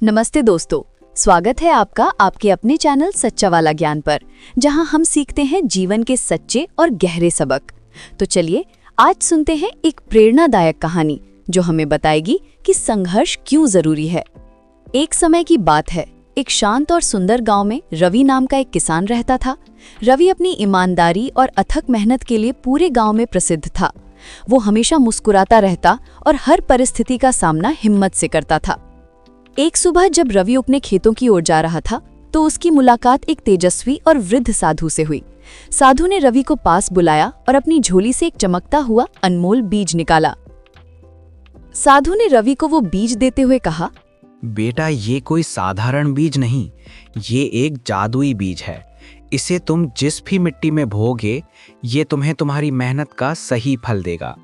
नमस्ते दोस्तों, स्वागत है आपका आपके अपने चैनल सच्चा वाला ज्ञान पर, जहां हम सीखते हैं जीवन के सच्चे और गहरे सबक। तो चलिए आज सुनते हैं एक प्रेरणादायक कहानी जो हमें बताएगी कि संघर्ष क्यों जरूरी है। एक समय की बात है, एक शांत और सुंदर गांव में रवि नाम का एक किसान रहता था। रवि अपनी ईमानदारी और अथक मेहनत के लिए पूरे गांव में प्रसिद्ध था। वो हमेशा मुस्कुराता रहता और हर परिस्थिति का सामना हिम्मत से करता था। एक सुबह जब रवि अपने खेतों की ओर जा रहा था तो उसकी मुलाकात एक तेजस्वी और वृद्ध साधु से हुई। साधु ने रवि को पास बुलाया और अपनी झोली से एक चमकता हुआ अनमोल बीज निकाला। साधु ने रवि को वो बीज देते हुए कहा, बेटा, ये कोई साधारण बीज नहीं, ये एक जादुई बीज है। इसे तुम जिस भी मिट्टी में बोओगे, ये तुम्हें तुम्हारी मेहनत का सही फल देगा।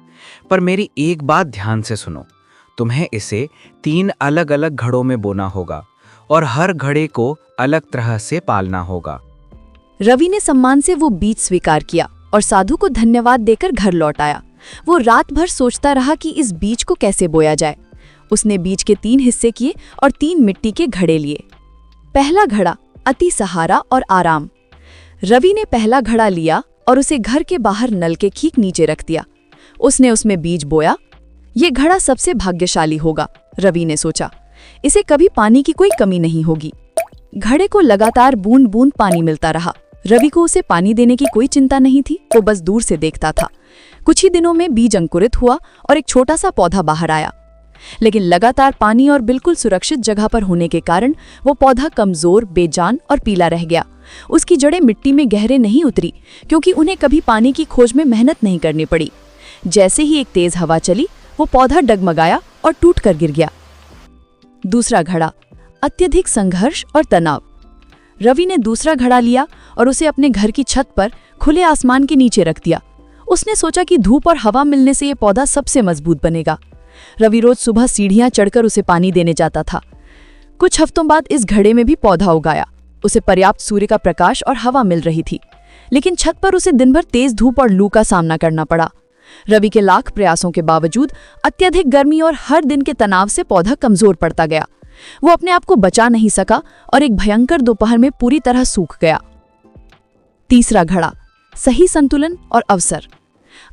पर मेरी एक बात ध्यान से सुनो, तुम्हें इसे 3 अलग अलग घड़ों में बोना होगा और हर घड़े को अलग तरह से पालना होगा। रवि ने सम्मान से वो बीज स्वीकार किया और साधु को धन्यवाद देकर घर लौट आया। वो रात भर सोचता रहा कि इस बीज को कैसे बोया जाए। उसने बीज के 3 हिस्से किए और 3 मिट्टी के घड़े लिए। पहला घड़ा, अति सहारा और आराम। रवि ने पहला घड़ा लिया और उसे घर के बाहर नल के ठीक नीचे रख दिया। उसने उसमें बीज बोया। ये घड़ा सबसे भाग्यशाली होगा, रवि ने सोचा। इसे कभी पानी की कोई कमी नहीं होगी। घड़े को लगातार बूंद बूंद पानी मिलता रहा। रवि को उसे पानी देने की कोई चिंता नहीं थी, वो बस दूर से देखता था। कुछ ही दिनों में बीज अंकुरित हुआ और एक छोटा सा पौधा बाहर आया। लेकिन लगातार पानी और बिल्कुल सुरक्षित जगह पर होने के कारण वो पौधा कमजोर, बेजान और पीला रह गया। उसकी जड़ें मिट्टी में गहरे नहीं उतरी, क्योंकि उन्हें कभी पानी की खोज में मेहनत नहीं करनी पड़ी। जैसे ही एक तेज हवा चली, वो पौधा डगमगाया और टूट कर गिर गया। दूसरा घड़ा, अत्यधिक संघर्ष और तनाव। रवि ने दूसरा घड़ा लिया और उसे अपने घर की छत पर खुले आसमान के नीचे रख दिया। उसने सोचा कि धूप और हवा मिलने से ये पौधा सबसे मजबूत बनेगा। रवि रोज सुबह सीढ़ियां चढ़कर उसे पानी देने जाता था। कुछ हफ्तों बाद इस घड़े में भी पौधा उगाया। उसे पर्याप्त सूर्य का प्रकाश और हवा मिल रही थी, लेकिन छत पर उसे दिन भर तेज धूप और लू का सामना करना पड़ा। रवि के लाख प्रयासों के बावजूद अत्यधिक गर्मी और हर दिन के तनाव से पौधा कमजोर पड़ता गया। वो अपने आप को बचा नहीं सका और एक भयंकर दोपहर में पूरी तरह सूख गया। तीसरा घड़ा, सही संतुलन और अवसर।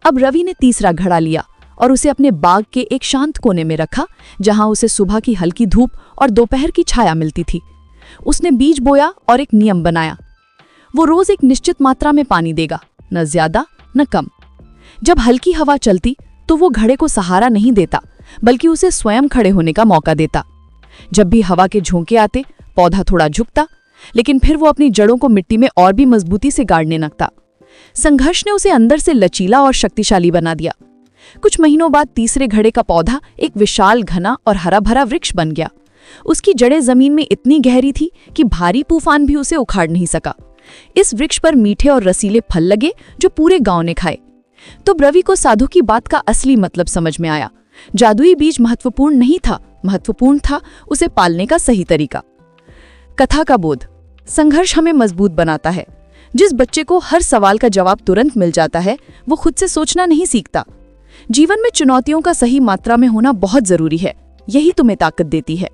अब रवि ने तीसरा घड़ा लिया और उसे अपने बाग के एक शांत कोने में रखा, जहां उसे सुबह की हल्की धूप और दोपहर की छाया मिलती थी। उसने बीज बोया और एक नियम बनाया। वो रोज एक निश्चित मात्रा में पानी देगा, न ज्यादा न कम। जब हल्की हवा चलती तो वो घड़े को सहारा नहीं देता, बल्कि उसे स्वयं खड़े होने का मौका देता। जब भी हवा के झोंके आते, पौधा थोड़ा झुकता, लेकिन फिर वो अपनी जड़ों को मिट्टी में और भी मजबूती से गाड़ने लगता। संघर्ष ने उसे अंदर से लचीला और शक्तिशाली बना दिया। कुछ महीनों बाद तीसरे घड़े का पौधा एक विशाल, घना और हरा भरा वृक्ष बन गया। उसकी जड़ें जमीन में इतनी गहरी थी कि भारी तूफान भी उसे उखाड़ नहीं सका। इस वृक्ष पर मीठे और रसीले फल लगे जो पूरे गांव ने खाए। तो रवि को साधु की बात का असली मतलब समझ में आया। जादुई बीज महत्वपूर्ण नहीं था, महत्वपूर्ण था उसे पालने का सही तरीका। कथा का बोध, संघर्ष हमें मजबूत बनाता है। जिस बच्चे को हर सवाल का जवाब तुरंत मिल जाता है, वो खुद से सोचना नहीं सीखता। जीवन में चुनौतियों का सही मात्रा में होना बहुत जरूरी है, यही तुम्हें ताकत देती है।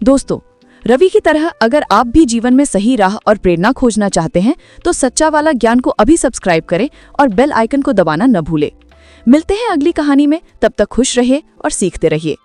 दोस्तों, रवि की तरह अगर आप भी जीवन में सही राह और प्रेरणा खोजना चाहते हैं तो सच्चा वाला ज्ञान को अभी सब्सक्राइब करें और बेल आइकन को दबाना न भूलें। मिलते हैं अगली कहानी में, तब तक खुश रहिए और सीखते रहिए।